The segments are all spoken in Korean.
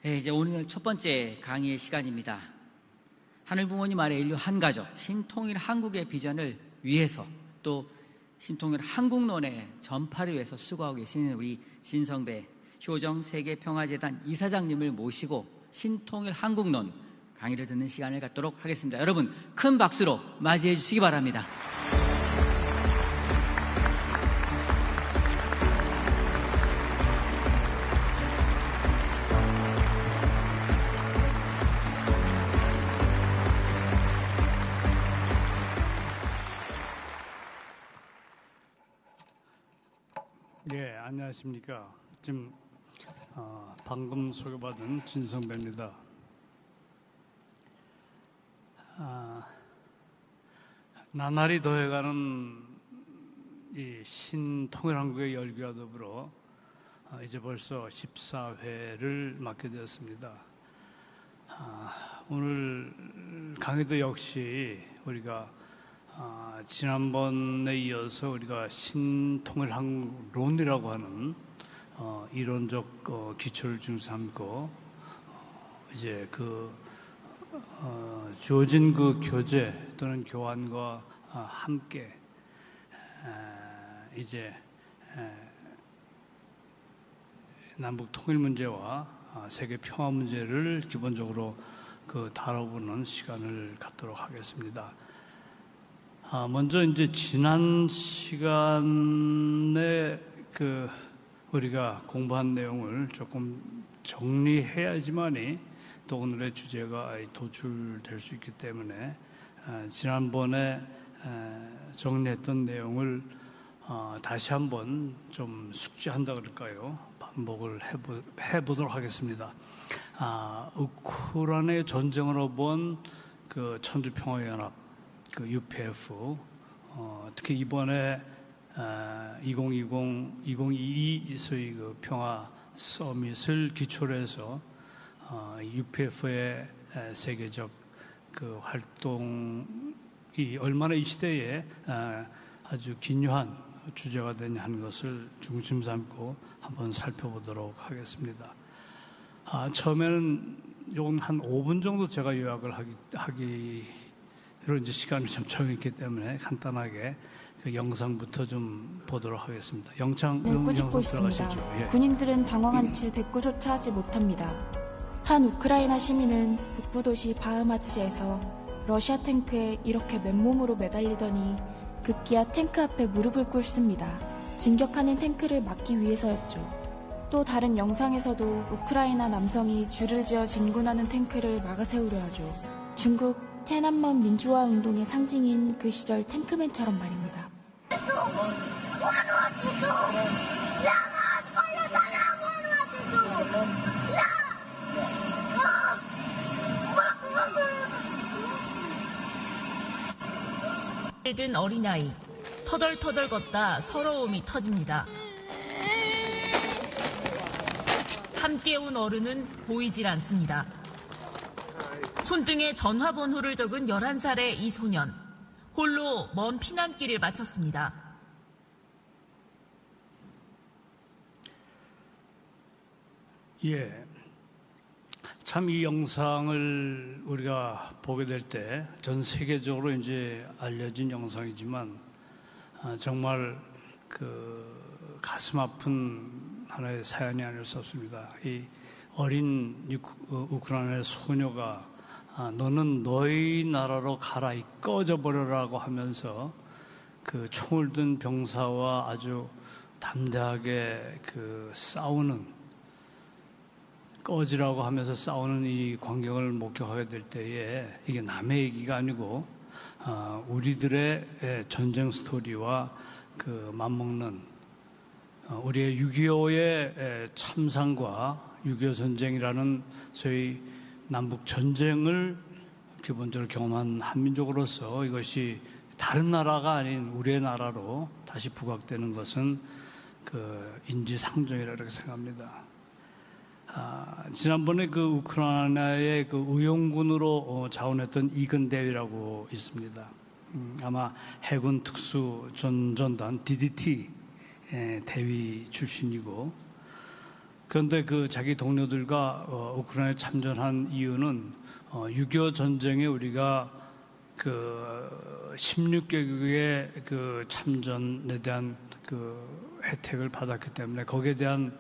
이제 오늘 첫 번째 강의의 시간입니다. 하늘 부모님 아래 인류 한 가족, 신통일 한국의 비전을 위해서 또 신통일 한국론의 전파를 위해서 수고하고 계시는 우리 신성배 효정 세계평화재단 이사장님을 모시고 신통일 한국론 강의를 듣는 시간을 갖도록 하겠습니다. 여러분 큰 박수로 맞이해 주시기 바랍니다. 네, 안녕하십니까. 지금 방금 소개받은 진성배입니다. 나날이 더해가는 이 신통일한국의 열기와 더불어 이제 벌써 14회를 맡게 되었습니다. 오늘 강의도 역시 우리가 지난번에 이어서 우리가 신통일한국론이라고 하는 이론적 기초를 좀 삼고 이제 주어진 그 교재 또는 교환과 함께 이제 남북 통일 문제와 세계 평화 문제를 기본적으로 다뤄보는 시간을 갖도록 하겠습니다. 먼저 이제 지난 시간에 우리가 공부한 내용을 조금 정리해야지만이 또 오늘의 주제가 도출될 수 있기 때문에 지난번에 정리했던 내용을 다시 한번 좀 숙지한다 그럴까요? 반복을 해보도록 하겠습니다. 우크라이나의 전쟁으로 본 천주평화연합 UPF, 특히 이번에 2022 소위 평화 서밋을 기초로 해서 UPF의 세계적 활동이 얼마나 이 시대에 아주 긴요한 주제가 되냐 하는 것을 중심 삼고 한번 살펴보도록 하겠습니다. 처음에는 요건 한 5분 정도 제가 요약을 하기로 이제 시간을 좀 정했기 때문에 간단하게 영상부터 좀 보도록 하겠습니다. 영상 꾸짖고 있습니다. 예. 군인들은 당황한 채 대꾸조차 하지 못합니다. 한 우크라이나 시민은 북부 도시 바흐마치에서 러시아 탱크에 이렇게 맨몸으로 매달리더니 급기야 탱크 앞에 무릎을 꿇습니다. 진격하는 탱크를 막기 위해서였죠. 또 다른 영상에서도 우크라이나 남성이 줄을 지어 진군하는 탱크를 막아세우려 하죠. 중국 테난먼 민주화 운동의 상징인 그 시절 탱크맨처럼 말입니다. 든 어린아이, 터덜터덜 걷다 서러움이 터집니다. 함께 온 어른은 보이질 않습니다. 손등에 전화번호를 적은 11살의 이 소년, 홀로 먼 피난길을 마쳤습니다. 예, 참 이 영상을 우리가 보게 될 때 전 세계적으로 이제 알려진 영상이지만 정말 가슴 아픈 하나의 사연이 아닐 수 없습니다. 이 어린 우크라이나의 소녀가 너는 너희 나라로 가라, 꺼져 버려라고 하면서 총을 든 병사와 아주 담대하게 싸우는, 꺼지라고 하면서 싸우는 이 광경을 목격하게 될 때에 이게 남의 얘기가 아니고 우리들의 전쟁 스토리와 맞먹는 우리의 6.25의 참상과 6.25 전쟁이라는 소위 남북 전쟁을 기본적으로 경험한 한민족으로서 이것이 다른 나라가 아닌 우리의 나라로 다시 부각되는 것은 인지상정이라고 이렇게 생각합니다. 지난번에 우크라이나의 의용군으로 자원했던 이근대위라고 있습니다. 아마 해군 특수 전전단 DDT 대위 출신이고 그런데 그 자기 동료들과 우크라이나에 참전한 이유는 6.25 전쟁에 우리가 그 16개국의 그 참전에 대한 그 혜택을 받았기 때문에 거기에 대한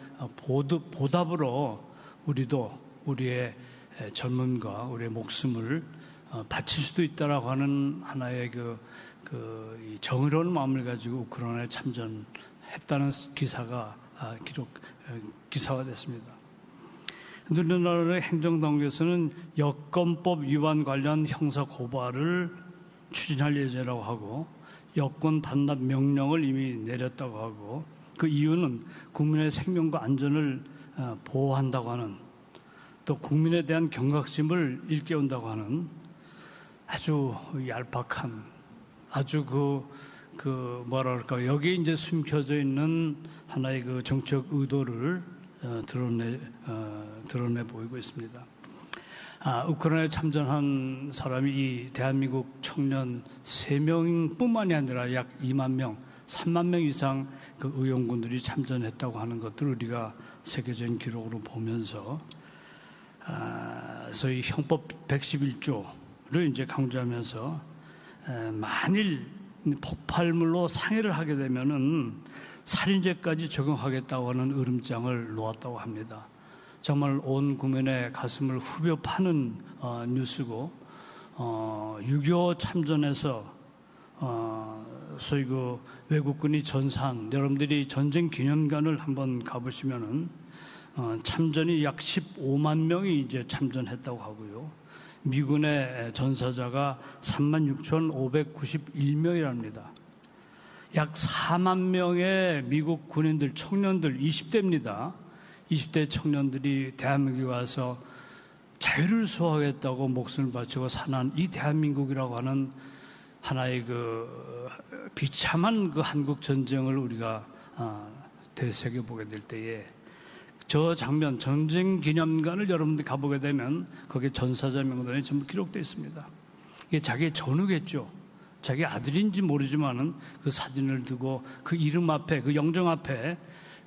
보답으로 우리도 우리의 젊음과 우리의 목숨을 바칠 수도 있다라고 하는 하나의 그 정의로운 마음을 가지고 우크라이나에 참전했다는 기사가 기사화됐습니다. 우리나라의 행정당국에서는 여권법 위반 관련 형사 고발을 추진할 예정이라고 하고 여권 반납 명령을 이미 내렸다고 하고 그 이유는 국민의 생명과 안전을 보호한다고 하는 또 국민에 대한 경각심을 일깨운다고 하는 아주 얄팍한 아주 뭐랄까 여기에 이제 숨겨져 있는 하나의 그 정치적 의도를 드러내 보이고 있습니다. 우크라이나에 참전한 사람이 이 대한민국 청년 3명뿐만이 아니라 약 2만 명, 3만 명 이상 그 의용군들이 참전했다고 하는 것들을 우리가 세계적인 기록으로 보면서 소위 형법 111조를 이제 강조하면서 만일 폭발물로 상해를 하게 되면은 살인죄까지 적용하겠다고 하는 으름장을 놓았다고 합니다. 정말 온 국민의 가슴을 후벼 파는 뉴스고 6.25 참전에서 소위 그 외국군이 전사한 여러분들이 전쟁 기념관을 한번 가보시면은 참전이 약 15만 명이 이제 참전했다고 하고요. 미군의 전사자가 36,591명이랍니다. 약 4만 명의 미국 군인들, 청년들, 20대입니다. 20대 청년들이 대한민국에 와서 자유를 수호하겠다고 목숨을 바치고 사는 이 대한민국이라고 하는 하나의 그 비참한 그 한국 전쟁을 우리가 되새겨보게 될 때에 저 장면, 전쟁 기념관을 여러분들이 가보게 되면 거기에 전사자 명단이 전부 기록되어 있습니다. 이게 자기의 전우겠죠. 자기 아들인지 모르지만은 그 사진을 두고 그 이름 앞에, 그 영정 앞에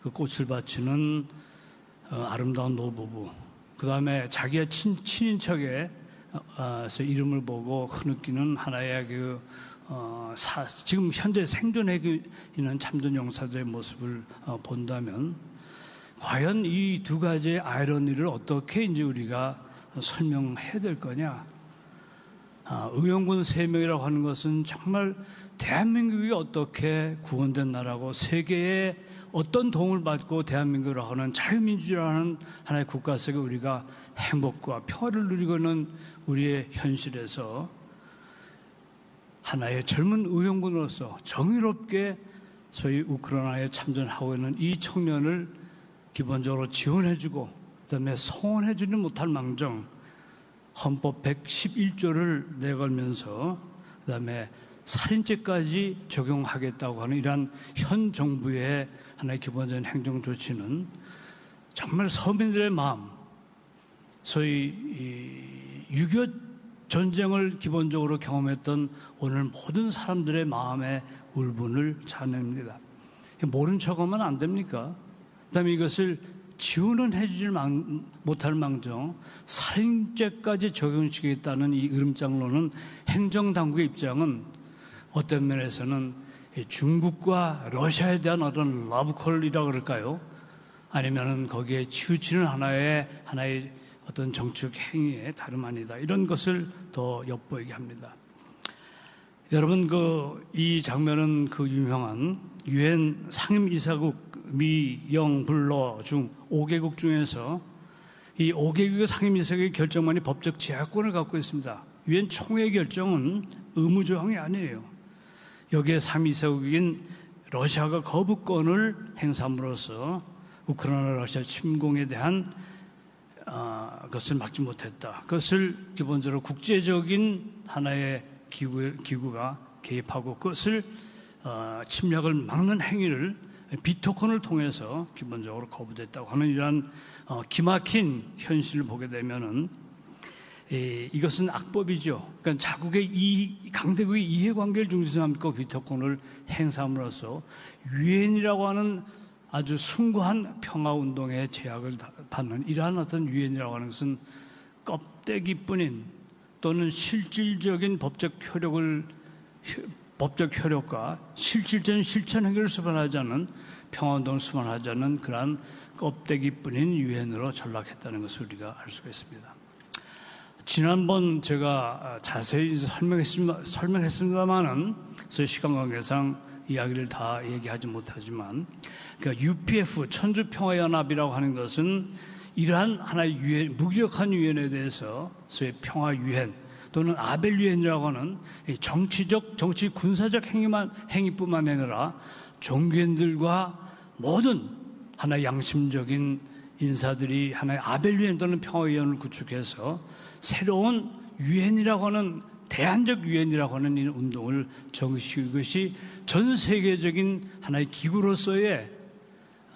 그 꽃을 바치는 아름다운 노부부. 그 다음에 자기의 친인척의 이름을 보고 흐느끼는 하나의 지금 현재 생존해 있는 참전 용사들의 모습을 본다면 과연 이 두 가지의 아이러니를 어떻게 이제 우리가 설명해야 될 거냐? 의용군 3명이라고 하는 것은 정말 대한민국이 어떻게 구원된 나라고 세계에 어떤 도움을 받고 대한민국이라고 하는 자유민주주의라는 하나의 국가 속에 우리가 행복과 평화를 누리고 있는 우리의 현실에서 하나의 젊은 의용군으로서 정의롭게 소위 우크라이나에 참전하고 있는 이 청년을 기본적으로 지원해주고 그다음에 성원해주지 못할 망정 헌법 111조를 내걸면서 그다음에 살인죄까지 적용하겠다고 하는 이러한 현 정부의 하나의 기본적인 행정 조치는 정말 서민들의 마음, 소위 6.25 전쟁을 기본적으로 경험했던 오늘 모든 사람들의 마음의 울분을 자냅니다. 모른 척하면 안 됩니까? 그다음에 이것을 지원은 해주지 못할 망정 살인죄까지 적용시키겠다는 이 으름장로는 행정당국의 입장은 어떤 면에서는 중국과 러시아에 대한 어떤 러브콜이라고 그럴까요? 아니면은 거기에 치우치는 하나의 어떤 정치적 행위에 다름 아니다. 이런 것을 더 엿보이게 합니다. 여러분 이 장면은 그 유명한 유엔 상임이사국 미, 영, 불러 중 5개국 중에서 이 5개국의 상임이사국의 결정만이 법적 제약권을 갖고 있습니다. 유엔 총회 결정은 의무조항이 아니에요. 여기에 상임이사국인 러시아가 거부권을 행사함으로써 우크라이나 러시아 침공에 대한 것을 막지 못했다. 그것을 기본적으로 국제적인 하나의 기구가 개입하고 그것을 침략을 막는 행위를 비토콘을 통해서 기본적으로 거부됐다고 하는 이러한 기막힌 현실을 보게 되면은 이것은 악법이죠. 그러니까 자국의 강대국의 이해관계를 중심으로 삼고 비토콘을 행사함으로써 유엔이라고 하는 아주 숭고한 평화운동의 제약을 받는 이러한 어떤 유엔이라고 하는 것은 껍데기뿐인 또는 실질적인 법적 효력과 실질적인 실천 행위를 수반하지 않는 평화운동을 수반하지 않는 그러한 껍데기뿐인 유엔으로 전락했다는 것을 우리가 알 수가 있습니다. 지난번 제가 자세히 설명했습니다만은 시간 관계상 이야기를 다 얘기하지 못하지만 그러니까 UPF 천주평화연합이라고 하는 것은 이러한 하나의 유엔, 무기력한 유엔에 대해서 소위 평화유엔 또는 아벨유엔이라고 하는 정치적, 정치 군사적 행위뿐만 아니라 종교인들과 모든 하나의 양심적인 인사들이 하나의 아벨유엔 또는 평화유엔을 구축해서 새로운 유엔이라고 하는 대안적 유엔이라고 하는 이 운동을 정식이고 이것이 전 세계적인 하나의 기구로서의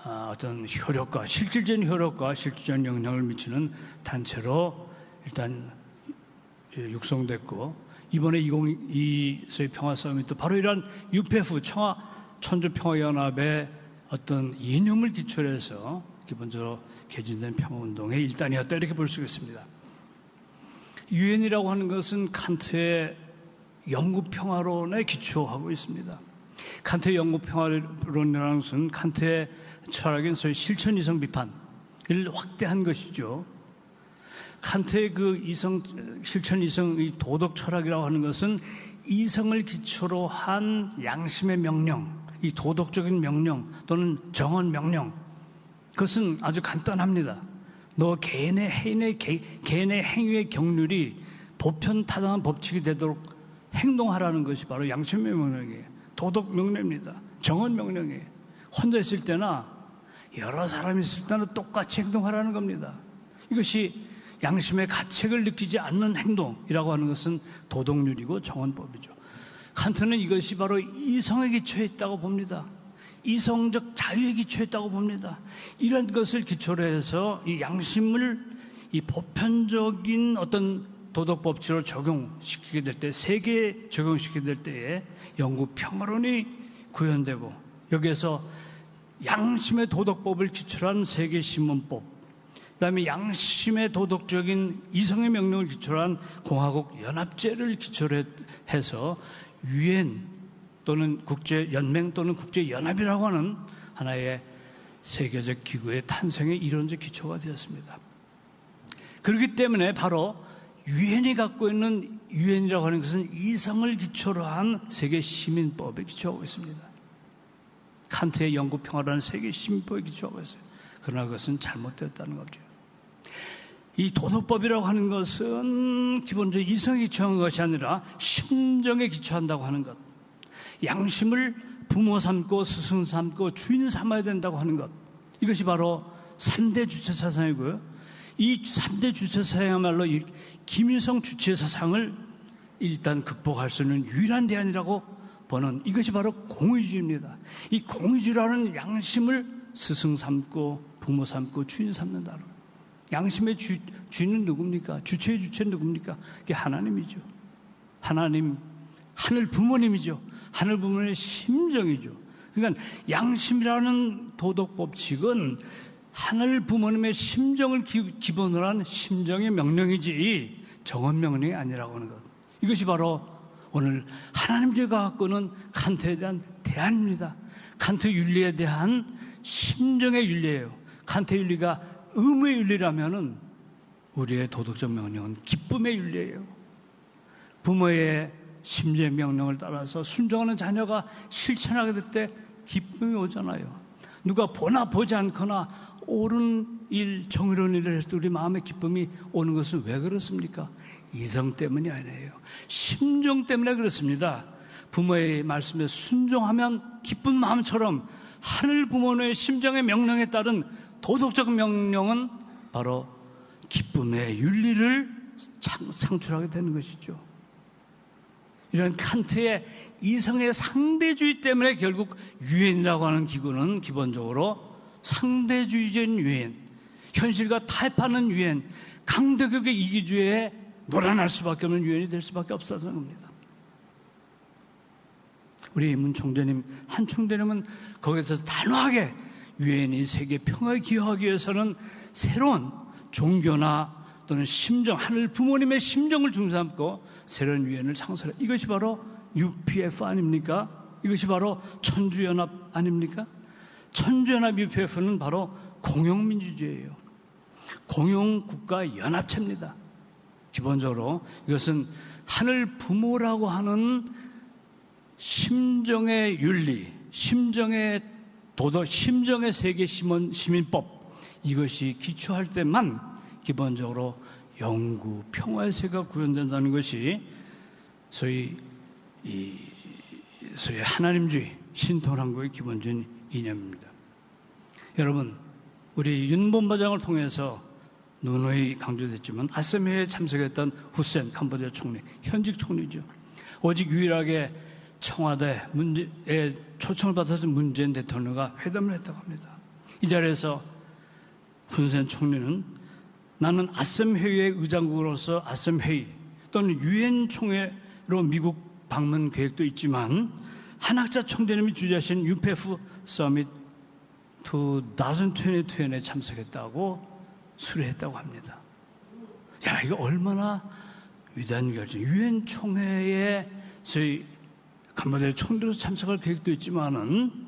어떤 효력과 실질적인 효력과 실질적인 영향을 미치는 단체로 일단 육성됐고 이번에 2022 평화 서밋도 바로 이러한 UPF 천주평화연합의 어떤 이념을 기초로 해서 기본적으로 개진된 평화운동의 일단이었다 이렇게 볼 수 있습니다. 유엔이라고 하는 것은 칸트의 영구평화론에 기초하고 있습니다. 칸트의 영구평화론이라는 것은 칸트의 철학인 소위 실천이성 비판을 확대한 것이죠. 칸트의 그 실천이성 이 도덕 철학이라고 하는 것은 이성을 기초로 한 양심의 명령, 이 도덕적인 명령 또는 정언 명령, 그것은 아주 간단합니다. 너 개인의 행위의 경륜이 보편 타당한 법칙이 되도록 행동하라는 것이 바로 양심의 명령이에요. 도덕 명령입니다. 정언 명령이에요. 혼자 있을 때나 여러 사람이 있을 때나 똑같이 행동하라는 겁니다. 이것이 양심의 가책을 느끼지 않는 행동이라고 하는 것은 도덕률이고 정언법이죠. 칸트는 이것이 바로 이성에 기초해 있다고 봅니다. 이성적 자유에 기초했다고 봅니다. 이런 것을 기초로 해서 이 양심을 이 보편적인 어떤 도덕 법칙으로 적용시키게 될 때, 세계에 적용시키게 될 때에 영구 평화론이 구현되고 여기에서 양심의 도덕법을 기초로 한 세계 신문법, 그다음에 양심의 도덕적인 이성의 명령을 기초로 한 공화국 연합제를 기초로 해서 유엔 또는 국제연맹 또는 국제연합이라고 하는 하나의 세계적 기구의 탄생의 이론적 기초가 되었습니다. 그렇기 때문에 바로 유엔이 갖고 있는 유엔이라고 하는 것은 이성을 기초로 한 세계 시민법에 기초하고 있습니다. 칸트의 영구평화라는 세계 시민법에 기초하고 있어요. 그러나 그것은 잘못되었다는 거죠. 이 도덕법이라고 하는 것은 기본적으로 이성에 기초한 것이 아니라 심정에 기초한다고 하는 것, 양심을 부모 삼고 스승 삼고 주인 삼아야 된다고 하는 것, 이것이 바로 3대 주체사상이고요. 이 3대 주체사상이야말로 김일성 주체사상을 일단 극복할 수 있는 유일한 대안이라고 보는 이것이 바로 공의주의입니다. 이 공의주의라는 양심을 스승 삼고 부모 삼고 주인 삼는다는 양심의 주인은 누굽니까? 주체의 주체는 누굽니까? 그게 하나님이죠. 하나님, 하늘 부모님이죠. 하늘 부모님의 심정이죠. 그러니까 양심이라는 도덕 법칙은 하늘 부모님의 심정을 기본으로 한 심정의 명령이지 정언 명령이 아니라고 하는 것. 이것이 바로 오늘 하나님께가 갖고는 칸트에 대한 대안입니다. 칸트 윤리에 대한 심정의 윤리예요. 칸트의 윤리가 의무의 윤리라면은 우리의 도덕적 명령은 기쁨의 윤리예요. 부모의 심지의 명령을 따라서 순종하는 자녀가 실천하게 될 때 기쁨이 오잖아요. 누가 보나 보지 않거나 옳은 일, 정의로운 일을 할 때 우리 마음의 기쁨이 오는 것은 왜 그렇습니까? 이성 때문이 아니에요. 심정 때문에 그렇습니다. 부모의 말씀에 순종하면 기쁜 마음처럼 하늘 부모의 심정의 명령에 따른 도덕적 명령은 바로 기쁨의 윤리를 창출하게 되는 것이죠. 이런 칸트의 이성의 상대주의 때문에 결국 유엔이라고 하는 기구는 기본적으로 상대주의적인 유엔, 현실과 타협하는 유엔, 강대국의 이기주의에 놀아날 수밖에 없는 유엔이 될 수밖에 없었던 겁니다. 우리 문 총재님, 한 총재님은 거기에서 단호하게 유엔이 세계 평화에 기여하기 위해서는 새로운 종교나 또는 심정, 하늘 부모님의 심정을 중삼고 새로운 유엔을 창설해. 이것이 바로 UPF 아닙니까? 이것이 바로 천주연합 아닙니까? 천주연합 UPF는 바로 공용민주주의예요. 공용국가연합체입니다. 기본적으로 이것은 하늘 부모라고 하는 심정의 윤리, 심정의 도덕, 심정의 세계 시민법, 이것이 기초할 때만 기본적으로 영구 평화의 세계가 구현된다는 것이 소위 하나님주의 신통한국의 기본적인 이념입니다. 여러분, 우리 윤 본부장을 통해서 누누이 강조됐지만 아셈회에 참석했던 후센 캄보디아 총리, 현직 총리죠. 오직 유일하게 청와대 문제에 초청을 받아서 문재인 대통령과 회담을 했다고 합니다. 이 자리에서 훈센 총리는 나는 아셈회의 의장국으로서 아셈회의 또는 유엔 총회로 미국 방문 계획도 있지만 한학자 총재님이 주재하신 UPF 서밋 2022에 참석했다고 수료했다고 합니다. 야, 이거 얼마나 위대한 결정. 유엔 총회에 저희 캄보디아 총리로 참석할 계획도 있지만은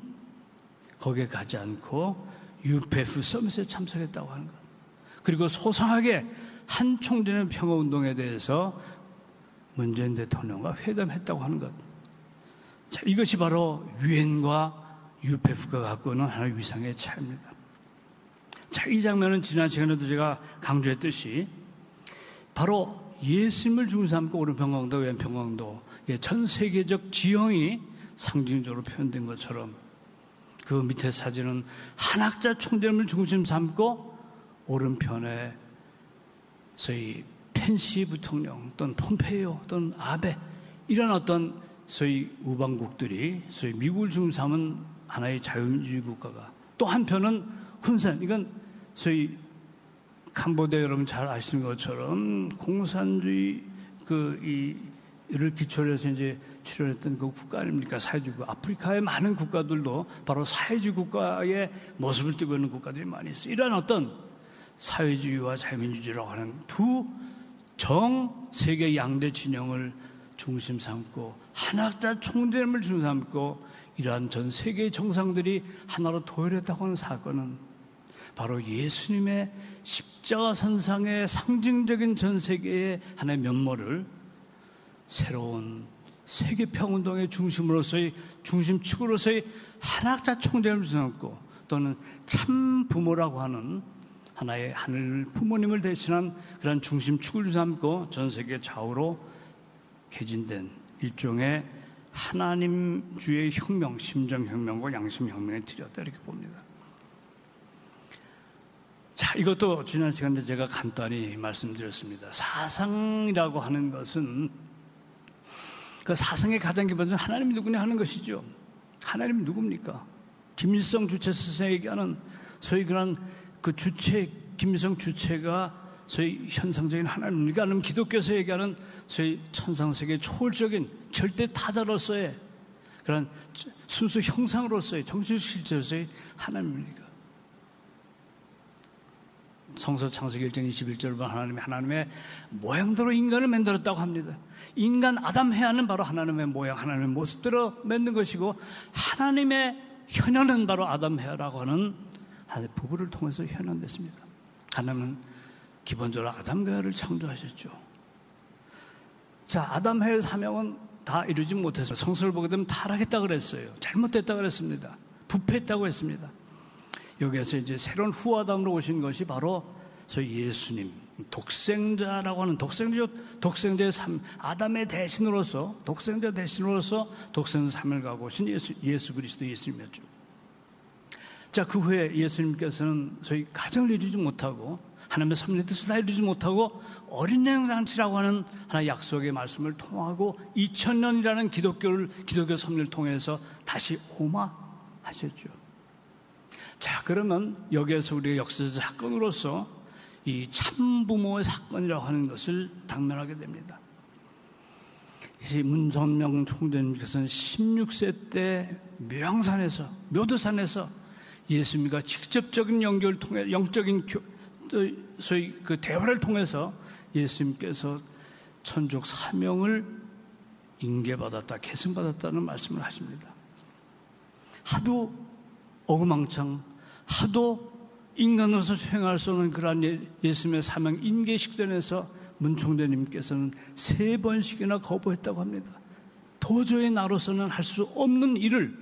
거기에 가지 않고 UPF 서밋에 참석했다고 하는 것. 그리고 소상하게 한 총재는 평화운동에 대해서 문재인 대통령과 회담했다고 하는 것. 자, 이것이 바로 유엔과 UPF가 갖고 있는 하나의 위상의 차이입니다. 자, 이 장면은 지난 시간에도 제가 강조했듯이 바로 예수님을 중심삼고 오른평강도, 왼평강도의 전 세계적 지형이 상징적으로 표현된 것처럼 그 밑에 사진은 한학자 총재님을 중심 삼고 오른편에 소위 펜시 부통령 또는 폼페이오 또는 아베 이런 어떤 소위 우방국들이 소위 미국을 중심 삼은 하나의 자유민주주의 국가가 또 한편은 훈센, 이건 소위 캄보디아 여러분 잘 아시는 것처럼 공산주의 이를 기초로 해서 이제 출현했던 그 국가 아닙니까? 사회주의 국가. 아프리카의 많은 국가들도 바로 사회주의 국가의 모습을 띠고 있는 국가들이 많이 있어요. 이러한 어떤 사회주의와 자유민주주의라고 하는 두 세계 양대 진영을 중심 삼고 한학자 총재님을 중심 삼고 이러한 전 세계의 정상들이 하나로 도열했다고 하는 사건은 바로 예수님의 십자가 선상의 상징적인 전 세계의 하나의 면모를 새로운 세계평운동의 중심으로서의 중심축으로서의 한학자 총재를 주장했고 또는 참 부모라고 하는 하나의 하늘 부모님을 대신한 그런 중심축을 삼고 전 세계 좌우로 개진된 일종의 하나님주의 혁명, 심정혁명과 양심혁명의 틀이었다 이렇게 봅니다. 자, 이것도 지난 시간에 제가 간단히 말씀드렸습니다. 사상이라고 하는 것은 그 사상의 가장 기본은 하나님이 누구냐 하는 것이죠. 하나님이 누굽니까? 김일성 주체 스승이 얘기하는 소위 그런 그 주체, 김일성 주체가 소위 현상적인 하나님입니까? 아니면 기독교에서 얘기하는 소위 천상세계 초월적인 절대 타자로서의 그런 순수 형상으로서의 정신 실제로서의 하나님입니까? 성서 창세기 1장 21절 보면 하나님의 모양대로 인간을 만들었다고 합니다. 인간 아담 해아는 바로 하나님의 모양, 하나님의 모습대로 만든 것이고 하나님의 현현은 바로 아담 해아라고 하는 부부를 통해서 현현됐습니다. 하나님은 기본적으로 아담과 해아를 창조하셨죠. 자, 아담 해아의 사명은 다 이루지 못해서 성서를 보게 되면 타락했다 그랬어요. 잘못됐다 그랬습니다. 부패했다고 했습니다. 여기에서 이제 새로운 후아담으로 오신 것이 바로 소위 예수님, 독생자라고 하는 독생자의 삶, 아담의 대신으로서 독생자 대신으로서 독생자 삶을 가고 오신 예수 그리스도 예수님이었죠. 자, 그 후에 예수님께서는 저희 가정을 이루지 못하고 하나님의 섭리의 뜻을 다 이루지 못하고 어린 양 잔치라고 하는 하나의 약속의 말씀을 통하고 2000년이라는 기독교 섭리를 통해서 다시 오마하셨죠. 자, 그러면 여기에서 우리가 역사적 사건으로서 이 참부모의 사건이라고 하는 것을 당면하게 됩니다. 문선명 총재님께서는 16세 때 묘도산에서 예수님과 직접적인 연결을 통해 영적인 소위 그 대화를 통해서 예수님께서 천족 사명을 인계받았다, 계승받았다는 말씀을 하십니다. 하도 억만창, 하도 인간으로서 수행할 수 없는 그러한 예수님의 사명 인계 식전에서 문총재님께서는 3번씩이나 거부했다고 합니다. 도저히 나로서는 할 수 없는 일을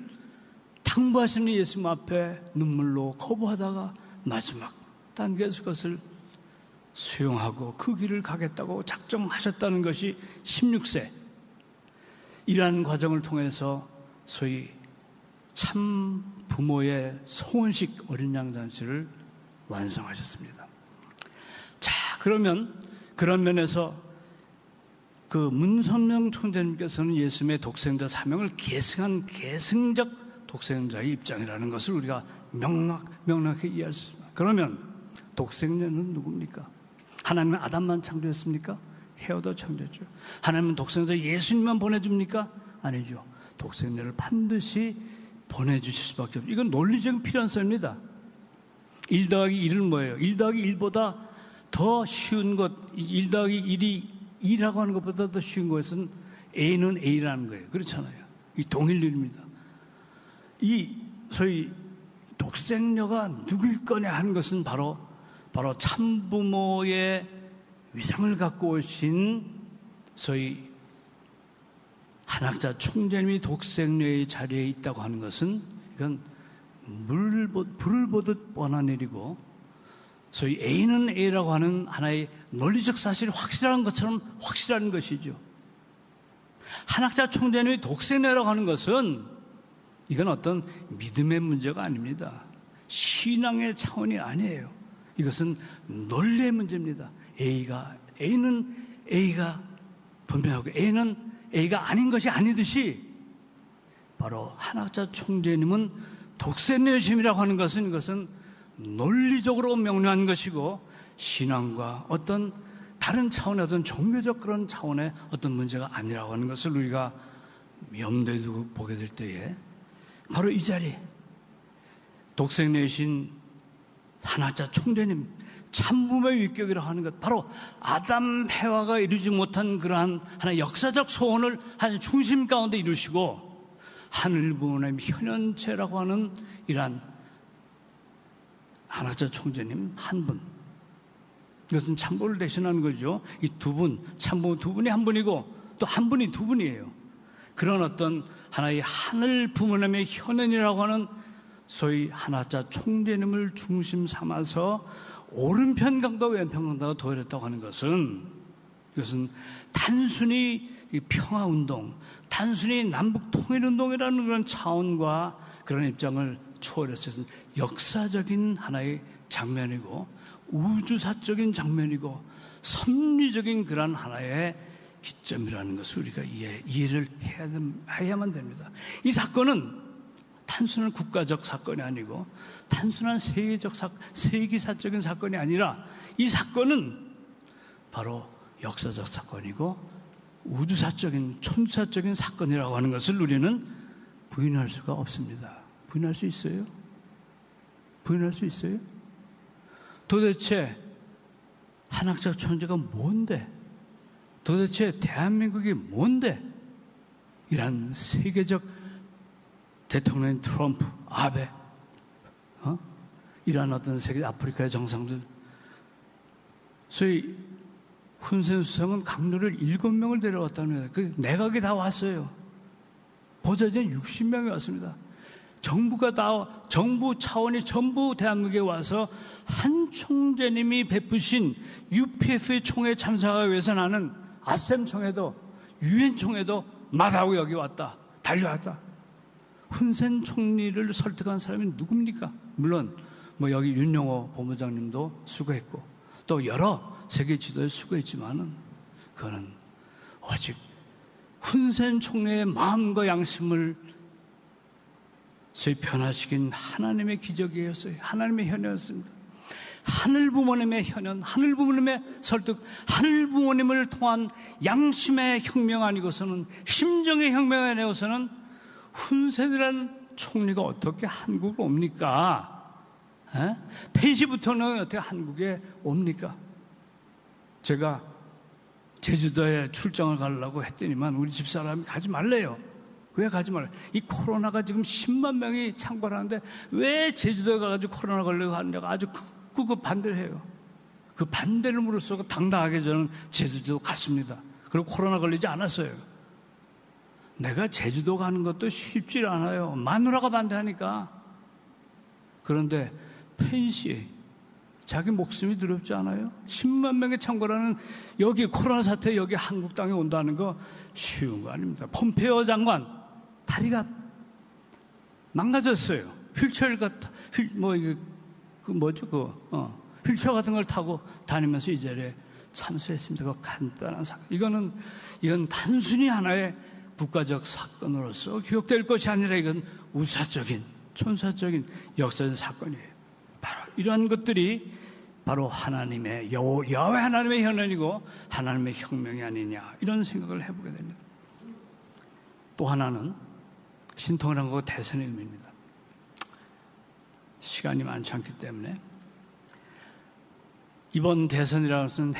당부하시는 예수님 앞에 눈물로 거부하다가 마지막 단계에서 그것을 수용하고 그 길을 가겠다고 작정하셨다는 것이 16세. 이러한 과정을 통해서 소위 참 부모의 소원식 어린 양 잔치를 완성하셨습니다. 자, 그러면 그런 면에서 그 문선명 총재님께서는 예수님의 독생자 사명을 계승한 계승적 독생자의 입장이라는 것을 우리가 명확하게 이해할 수 있습니다. 그러면 독생자는 누굽니까? 하나님은 아담만 창조했습니까? 헤어도 창조했죠. 하나님은 독생자 예수님만 보내줍니까? 아니죠. 독생자를 반드시 보내주실 수밖에 없죠. 이건 논리적인 필연성입니다. 1 더하기 1은 뭐예요? 1 더하기 1보다 더 쉬운 것, 1 더하기 1이 2라고 하는 것보다 더 쉬운 것은 A는 A라는 거예요. 그렇잖아요. 이 동일률입니다. 이 소위 독생녀가 누구일 거냐 하는 것은 바로 참부모의 위상을 갖고 오신 소위 한학자 총재님이 독생녀의 자리에 있다고 하는 것은 이건 불을 보듯 뻔한 일이고 소위 A는 A라고 하는 하나의 논리적 사실이 확실한 것처럼 확실한 것이죠. 한학자 총재님이 독생녀라고 하는 것은 이건 어떤 믿음의 문제가 아닙니다. 신앙의 차원이 아니에요. 이것은 논리의 문제입니다. A는 A가 분명하고 A는 A가 아닌 것이 아니듯이 바로 한학자 총재님은 독생녀심이라고 하는 것은 이것은 논리적으로 명료한 것이고 신앙과 어떤 다른 차원의 어떤 종교적 그런 차원의 어떤 문제가 아니라고 하는 것을 우리가 염두에 두고 보게 될 때에 바로 이 자리 독생녀이신 한학자 총재님 참부모의 위격이라고 하는 것 바로 아담 해와가 이루지 못한 그러한 하나의 역사적 소원을 한 중심 가운데 이루시고 하늘 부모님 현현체라고 하는 이러한 한학자 총재님 한 분, 이것은 참부를 대신하는 거죠. 이 두 분, 참부 두 분이 한 분이고 또 한 분이 두 분이에요. 그런 어떤 하나의 하늘 부모님의 현현이라고 하는 소위 한학자 총재님을 중심 삼아서 오른편 강도 왼편 강도가 도열했다고 하는 것은 이것은 단순히 평화운동, 단순히 남북 통일운동이라는 그런 차원과 그런 입장을 초월해서 역사적인 하나의 장면이고 우주사적인 장면이고 섭리적인 그런 하나의 기점이라는 것을 우리가 이해를 해야만 됩니다. 이 사건은 단순한 국가적 사건이 아니고 단순한 세계사적인 사건이 아니라 이 사건은 바로 역사적 사건이고 우주사적인 천사적인 사건이라고 하는 것을 우리는 부인할 수가 없습니다. 부인할 수 있어요? 부인할 수 있어요? 도대체 한학자 총재가 뭔데? 도대체 대한민국이 뭔데? 이란 세계적 대통령 트럼프, 아베, 이러한 어떤 세계 아프리카의 정상들, 소위 훈센 수상은 강로를 7명을 데려왔다는 거예요. 그 내각이 다 왔어요. 보좌진 60명이 왔습니다. 정부 차원이 전부 대한민국에 와서 한 총재님이 베푸신 UPF 총회 참석하기 위해서 나는 아셈 총회도 유엔 총회도 마다하고 여기 왔다. 달려왔다. 훈센 총리를 설득한 사람이 누굽니까? 물론 여기 윤영호 본부장님도 수고했고 또 여러 세계 지도에 수고했지만은 그거는 오직 훈센 총리의 마음과 양심을 변화시킨 하나님의 기적이었어요. 하나님의 현현이었습니다. 하늘 부모님의 현현, 하늘 부모님의 설득, 하늘 부모님을 통한 양심의 혁명 아니고서는 심정의 혁명 아니고서는 훈센이라는 총리가 어떻게 한국에 옵니까? 펜시 부통령이 어떻게 한국에 옵니까? 제가 제주도에 출장을 가려고 했더니만 우리 집사람이 가지 말래요. 왜 가지 말래? 이 코로나가 지금 10만 명이 창궐하는데 왜 제주도에 가가지고 코로나 걸리고 하느냐고 아주 그 반대를 해요. 그 반대를 무릅쓰고 당당하게 저는 제주도 갔습니다. 그리고 코로나 걸리지 않았어요. 내가 제주도 가는 것도 쉽지 않아요. 마누라가 반대하니까. 그런데 펜시 자기 목숨이 두렵지 않아요? 10만 명의 창궐하는 여기 코로나 사태 여기 한국 땅에 온다는 거 쉬운 거 아닙니다. 폼페이오 장관 다리가 망가졌어요. 휠체어 휠체어 같은 걸 타고 다니면서 이 자리에 참석했습니다. 그 간단한 사건. 이건 단순히 하나의 국가적 사건으로서 기억될 것이 아니라 이건 우사적인, 천사적인 역사적 사건이에요. 바로 이러한 것들이 바로 하나님의 여호와 하나님의 현안이고 하나님의 혁명이 아니냐 이런 생각을 해보게 됩니다. 또 하나는 신통이라는 거 대선의 의미입니다. 시간이 많지 않기 때문에 이번 대선이라는 것은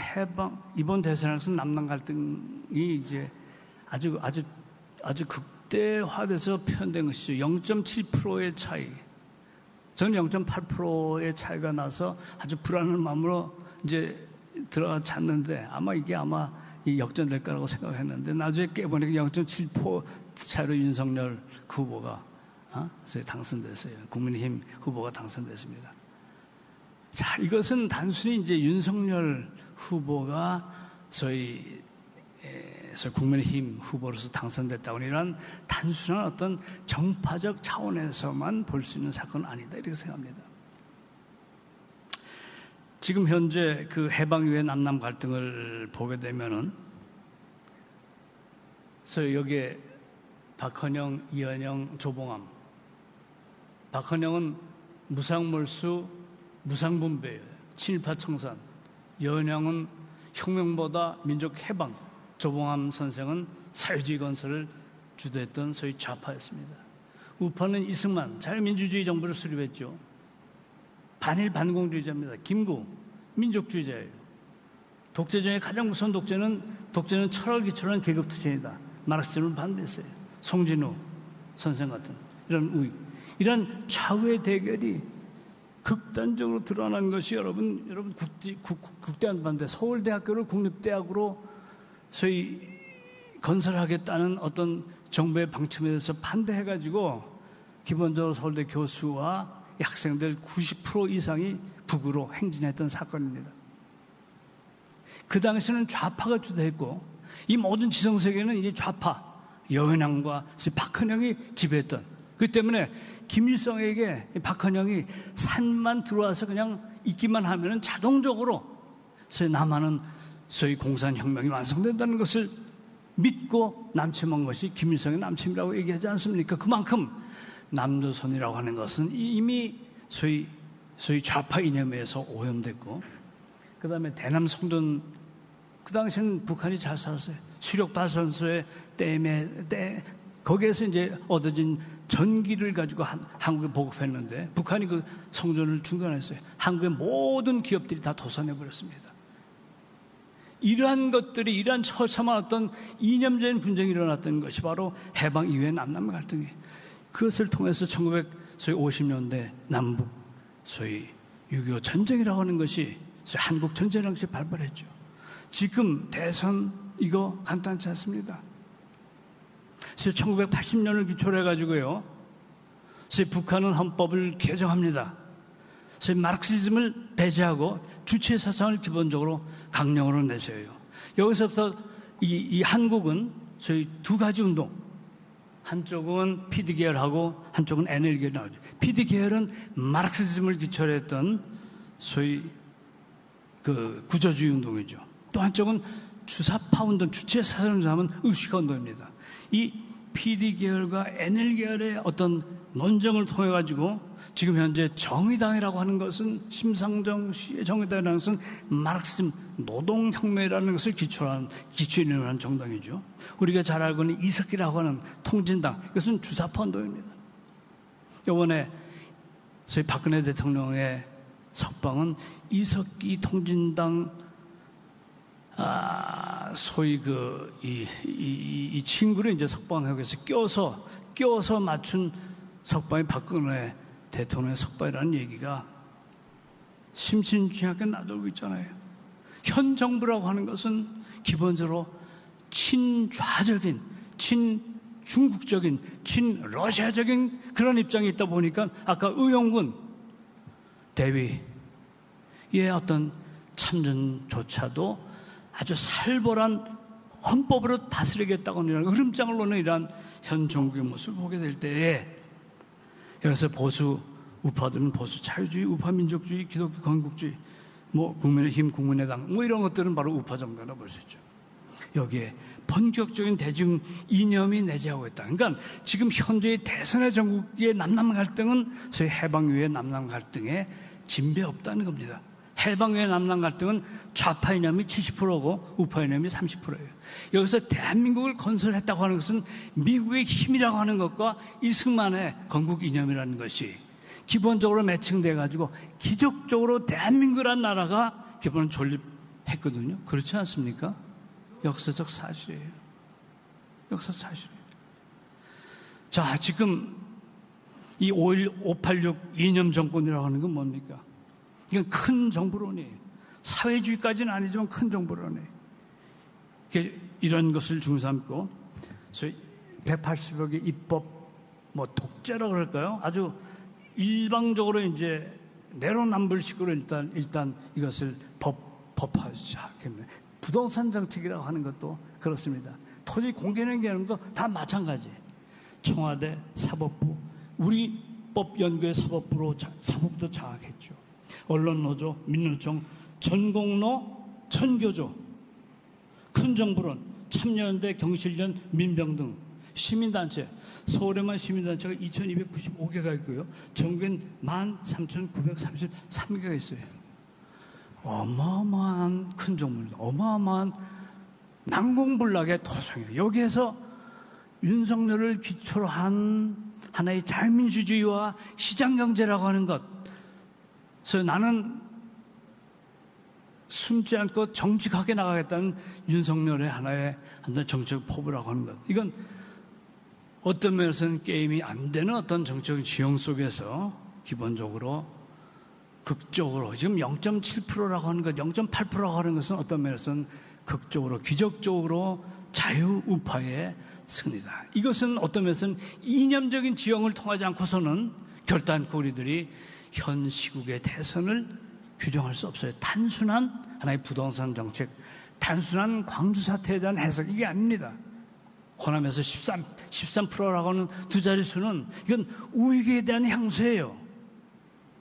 이번 대선이라는 것은 남남 갈등이 이제 아주 극대화돼서 표현된 것이죠. 0.7%의 차이. 저는 0.8%의 차이가 나서 아주 불안한 마음으로 이제 들어찼는데 이게 이 역전될 거라고 생각했는데 나중에 깨보니까 0.7% 차이로 윤석열 후보가 당선됐어요. 국민의힘 후보가 당선됐습니다. 자, 이것은 단순히 이제 윤석열 후보가 소위 국민의힘 후보로서 당선됐다고 이런 단순한 어떤 정파적 차원에서만 볼 수 있는 사건은 아니다 이렇게 생각합니다. 지금 현재 그 해방 이후의 남남 갈등을 보게 되면은 소위 여기에 박헌영, 이현영, 조봉암. 박헌영은 무상몰수, 무상분배예요. 친일파 청산. 이현영은 혁명보다 민족 해방. 조봉암 선생은 사회주의 건설을 주도했던 소위 좌파였습니다. 우파는 이승만 자유민주주의 정부를 수립했죠. 반일 반공주의자입니다. 김구 민족주의자예요. 독재 중에 가장 무서운 독재는 철학을 기초로 한 계급투쟁이다. 마르크시즘을 반대했어요. 송진우 선생 같은 이런 우익, 이런 좌우의 대결이 극단적으로 드러난 것이 여러분 국대한 반대, 서울대학교를 국립대학으로 소위 건설하겠다는 어떤 정부의 방침에 대해서 반대해가지고 기본적으로 서울대 교수와 학생들 90% 이상이 북으로 행진했던 사건입니다. 그 당시는 좌파가 주도했고 이 모든 지성세계는 이제 좌파, 여은왕과 박헌영이 지배했던, 그 때문에 김일성에게 박헌영이 산만 들어와서 그냥 있기만 하면은 자동적으로 남한은 소위 공산혁명이 완성된다는 것을 믿고 남침한 것이 김일성의 남침이라고 얘기하지 않습니까? 그만큼 남조선이라고 하는 것은 이미 소위 좌파 이념에서 오염됐고, 그 다음에 대남 성돈, 그 당시에는 북한이 잘 살았어요. 수력발전소의 거기에서 이제 얻어진 전기를 가지고 한국에 보급했는데 북한이 그 성전을 중단했어요. 한국의 모든 기업들이 다 도산해버렸습니다. 이러한 것들이, 이러한 처참한 어떤 이념적인 분쟁이 일어났던 것이 바로 해방 이후의 남남 갈등이에요. 그것을 통해서 1950년대 남북 소위 6.25 전쟁이라고 하는 것이 한국 전쟁이라는 것이 발발했죠. 지금 대선 이거 간단치 않습니다. 그래서 1980년을 기초로 해가지고요, 북한은 헌법을 개정합니다. 그래서 마르크시즘을 배제하고 주체 사상을 기본적으로 강령으로 내세워요. 여기서부터 이 한국은 저희 두 가지 운동, 한쪽은 PD 계열하고 한쪽은 NL 계열 나오죠. PD 계열은 마르크시즘을 기초로 했던 소위 그 구조주의 운동이죠. 또 한쪽은 주사파 운동, 주체 사상을 하면 의식화 운동입니다. 이 PD 계열과 NL 계열의 어떤 논쟁을 통해 가지고 지금 현재 정의당이라고 하는 것은, 심상정 씨의 정의당이라는 것은 마르크시즘 노동혁명이라는 것을 기초로 한 정당이죠. 우리가 잘 알고 있는 이석기라고 하는 통진당, 이것은 주사파 운동입니다. 이번에 소위 박근혜 대통령의 석방은 이석기 통진당 소위 이 친구를 이제 석방하기 위해서 껴서 맞춘 석방이 박근혜 대통령의 석방이라는 얘기가 심심치하게 나돌고 있잖아요. 현 정부라고 하는 것은 기본적으로 친좌적인, 친중국적인, 친러시아적인 그런 입장이 있다 보니까 아까 의용군 대위의 어떤 참전조차도 아주 살벌한 헌법으로 다스리겠다고 하는 으름장을 놓는 이러한 현 정부의 모습을 보게 될 때에 여기서 보수 우파들은 보수 자유주의, 우파 민족주의, 기독교 건국주의, 국민의힘, 국민의당 이런 것들은 바로 우파 정당이라고 볼 수 있죠. 여기에 본격적인 대중 이념이 내재하고 있다. 그러니까 지금 현재의 대선의 전국의 남남 갈등은 소위 해방 이후의 남남 갈등에 진배 없다는 겁니다. 해방 이후의 남남 갈등은 좌파 이념이 70%고 우파 이념이 30%예요. 여기서 대한민국을 건설했다고 하는 것은 미국의 힘이라고 하는 것과 이승만의 건국 이념이라는 것이 기본적으로 매칭돼 가지고 기적적으로 대한민국이라는 나라가 기본은 존립했거든요. 그렇지 않습니까? 역사적 사실이에요. 역사적 사실이에요. 자, 지금 이 5.16 이념 정권이라고 하는 건 뭡니까? 이건 큰 정부론이에요. 사회주의까지는 아니지만 큰 정부론이에요. 이런 것을 중삼고 소위 180여 개 입법 독재라고 그럴까요? 아주 일방적으로 이제 내로남불식으로 일단 이것을 법화시켰습니다. 부동산 정책이라고 하는 것도 그렇습니다. 토지 공개는 개념도 다 마찬가지예요. 청와대, 사법부, 우리 법연구의 사법부도 장악했죠. 언론노조, 민노총, 전공로, 전교조, 큰 정부론, 참여연대, 경실련, 민병 등 시민단체, 서울에만 시민단체가 2295개가 있고요. 전국엔 13,933개가 있어요. 어마어마한 큰 정부입니다. 어마어마한 난공불락의 토성이에요. 여기에서 윤석열을 기초로 한 하나의 자유민주주의와 시장경제라고 하는 것. 그래서 나는 숨지 않고 정직하게 나가겠다는 윤석열의 하나의 정책 포부라고 하는 것. 이건 어떤 면에서는 게임이 안 되는 어떤 정책 지형 속에서 기본적으로 극적으로 지금 0.7%라고 하는 것, 0.8%라고 하는 것은 어떤 면에서는 극적으로 기적적으로 자유우파의 승리다. 이것은 어떤 면에서는 이념적인 지형을 통하지 않고서는 결단코 우리들이 현 시국의 대선을 규정할 수 없어요. 단순한 하나의 부동산 정책, 단순한 광주 사태에 대한 해석, 이게 아닙니다. 호남에서 13%라고 하는 두 자릿수는 이건 우익에 대한 향수예요.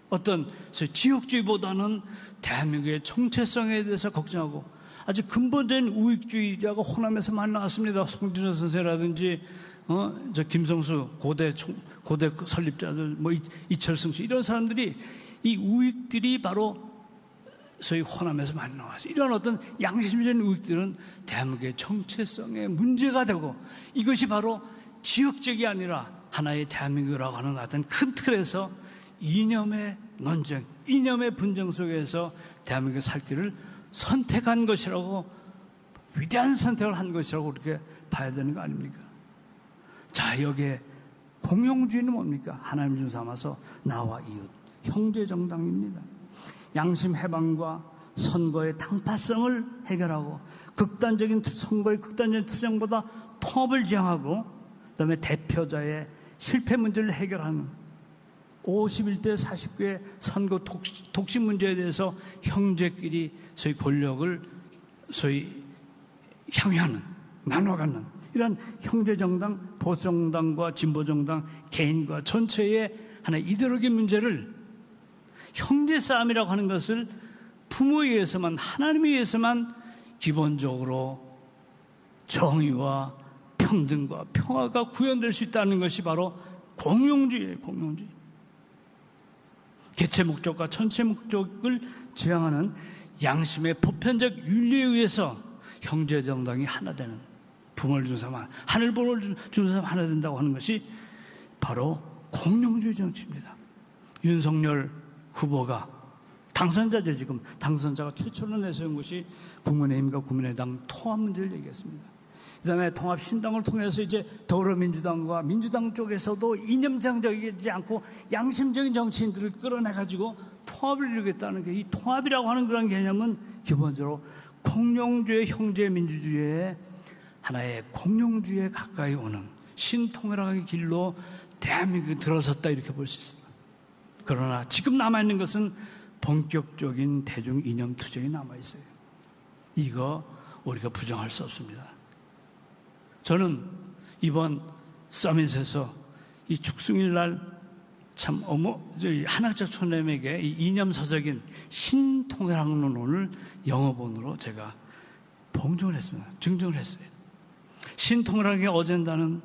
어떤 지역주의보다는 대한민국의 정체성에 대해서 걱정하고 아주 근본적인 우익주의자가 호남에서 많이 나왔습니다. 송준호 선생라든지 저 김성수 고대 설립자들, 이철승 씨 이런 사람들이 이 우익들이 바로 소위 호남에서 많이 나와서 이런 어떤 양심적인 우익들은 대한민국의 정체성에 문제가 되고 이것이 바로 지역적이 아니라 하나의 대한민국이라고 하는 어떤 큰 틀에서 이념의 논쟁, 이념의 분쟁 속에서 대한민국의 살 길을 선택한 것이라고, 위대한 선택을 한 것이라고 그렇게 봐야 되는 거 아닙니까? 자, 여기에 공용주의는 뭡니까? 하나님 중 삼아서 나와 이웃, 형제정당입니다. 양심 해방과 선거의 당파성을 해결하고 선거의 극단적인 투쟁보다 통합을 지향하고 그다음에 대표자의 실패 문제를 해결하는 51대 49의 선거 독식 문제에 대해서 형제끼리 소위 권력을 소위 향유하는, 나눠가는 이런 형제정당, 보수정당과 진보정당, 개인과 전체의 하나의 이데올로기 문제를 형제싸움이라고 하는 것을 부모에 의해서만, 하나님에 의해서만 기본적으로 정의와 평등과 평화가 구현될 수 있다는 것이 바로 공용주의예요. 공용주의. 개체 목적과 전체 목적을 지향하는 양심의 보편적 윤리에 의해서 형제정당이 하나 되는, 부모를 준 사람 하늘 보를 준 사람 하나 된다고 하는 것이 바로 공룡주의 정치입니다. 윤석열 후보가 당선자죠. 지금 당선자가 최초로 내세운 것이 국민의힘과 국민의당 통합 문제를 얘기했습니다. 그다음에 통합신당을 통해서 이제 더불어민주당과 민주당 쪽에서도 이념장적이지 않고 양심적인 정치인들을 끌어내가지고 통합을 이루겠다는 게, 이 통합이라고 하는 그런 개념은 기본적으로 공룡주의 형제민주주의의 하나의 공룡주의에 가까이 오는 신통일학의 길로 대한민국이 들어섰다, 이렇게 볼 수 있습니다. 그러나 지금 남아있는 것은 본격적인 대중 이념 투쟁이 남아있어요. 이거 우리가 부정할 수 없습니다. 저는 이번 서밋에서 이 축승일 날 참 한학적 초nem에게 이 이념서적인 신통일학론을 영어본으로 제가 봉정을 했습니다. 증정을 했어요. 신통일학의 어젠다는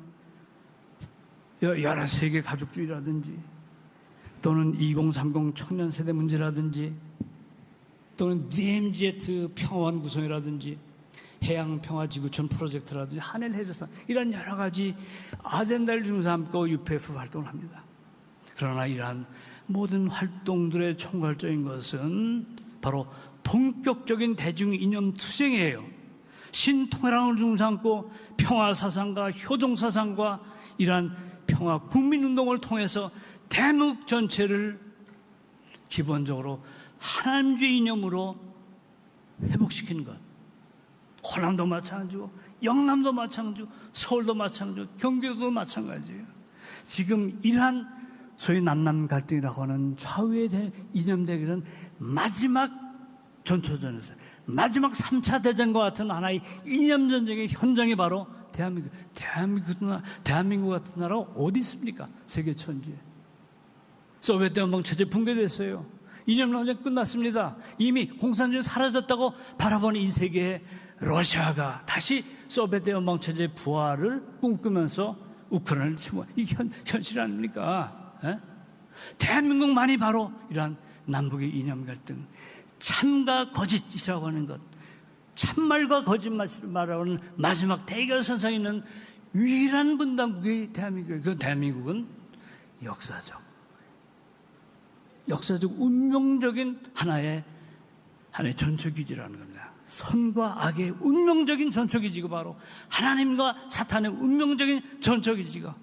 여러 세계 가족주의라든지 또는 2030 청년 세대 문제라든지 또는 DMZ 평화원 구성이라든지 해양평화지구촌 프로젝트라든지 한일해저선, 이런 여러 가지 아젠다를 중삼고 UPF 활동을 합니다. 그러나 이러한 모든 활동들의 총괄적인 것은 바로 본격적인 대중이념 투쟁이에요. 신통일학을 중삼고 평화사상과 효종사상과 이러한 평화 국민운동을 통해서 대한민국 전체를 기본적으로 하나님주의 이념으로 회복시키는 것. 호남도 마찬가지고 영남도 마찬가지고 서울도 마찬가지고 경기도도 마찬가지예요. 지금 이러한 소위 남남 갈등이라고 하는 좌우에 대한 이념 대결은 마지막 전초전에서 마지막 3차 대전과 같은 하나의 이념 전쟁의 현장이 바로 대한민국 같은 나라가 어디 있습니까? 세계 천지에. 소비에트 연방 체제 붕괴됐어요. 이념 논쟁 끝났습니다. 이미 공산주의 사라졌다고 바라보는 이 세계에 러시아가 다시 소비에트 연방 체제의 부활을 꿈꾸면서 우크라이나를 침공한, 이게 현실 아닙니까? 에? 대한민국만이 바로 이러한 남북의 이념 갈등, 참과 거짓이라고 하는 것, 참말과 거짓말이라고 하는 마지막 대결선상에 있는 유일한 분단국이 대한민국이에요. 그 대한민국은 역사적 운명적인 하나의 전초기지라는 겁니다. 선과 악의 운명적인 전초기지가 바로 하나님과 사탄의 운명적인 전초기지가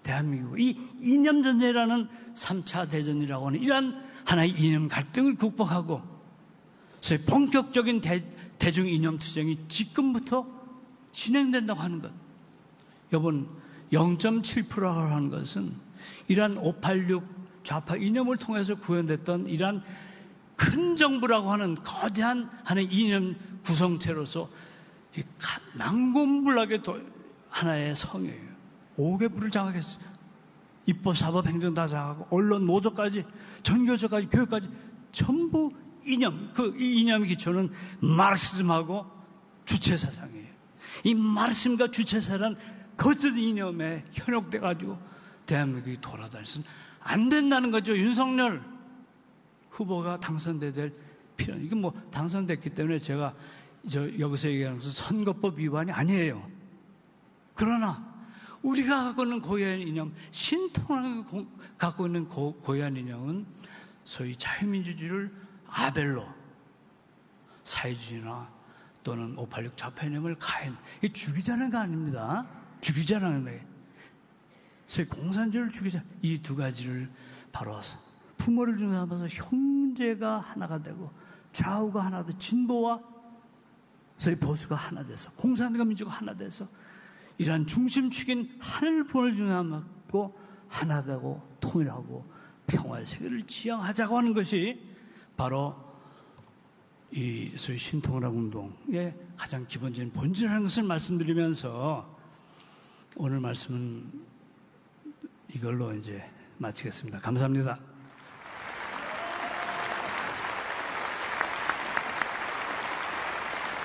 대한민국, 이 이념전쟁이라는 3차 대전이라고 하는 이러한 하나의 이념 갈등을 극복하고 소위 본격적인 대중 이념 투쟁이 지금부터 진행된다고 하는 것. 여러분, 0.7%라고 하는 것은 이러한 586 좌파 이념을 통해서 구현됐던 이러한 큰 정부라고 하는 거대한 하나의 이념 구성체로서 난공불락의 하나의 성이에요. 5개 부를 장악했어요. 입법, 사법, 행정 다 장악하고 언론, 노조까지, 전교조까지, 교육까지 전부 이념. 이 이념의 기초는 마르크시즘하고 주체사상이에요. 이 마르크시즘과 주체사상 거짓 이념에 현혹돼가지고 대한민국이 돌아다니서는 안 된다는 거죠. 윤석열 후보가 당선돼야 될 필요는, 이건 뭐 당선됐기 때문에 제가 여기서 얘기하는 것은 선거법 위반이 아니에요. 그러나 우리가 갖고 있는 고유한 이념, 신통하게 갖고 있는 고유한 이념은 소위 자유민주주의를 아벨로 사회주의나 또는 586 좌파 이념을 가해, 이게 죽이자는 거 아닙니다. 죽이자는 거예요. 소위 공산주의를 죽이자, 이 두 가지를 바로 부모를 중심하면서 형제가 하나가 되고 좌우가 하나 되고 진보와 소위 보수가 하나 돼서 공산과 민주가 하나 돼서 이러한 중심축인 하늘 분을 중심하고 하나 되고 통일하고 평화의 세계를 지향하자고 하는 것이 바로 이 소위 신통일학 운동의 가장 기본적인 본질이라는 것을 말씀드리면서 오늘 말씀은 이걸로 이제 마치겠습니다. 감사합니다.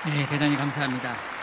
네, 대단히 감사합니다.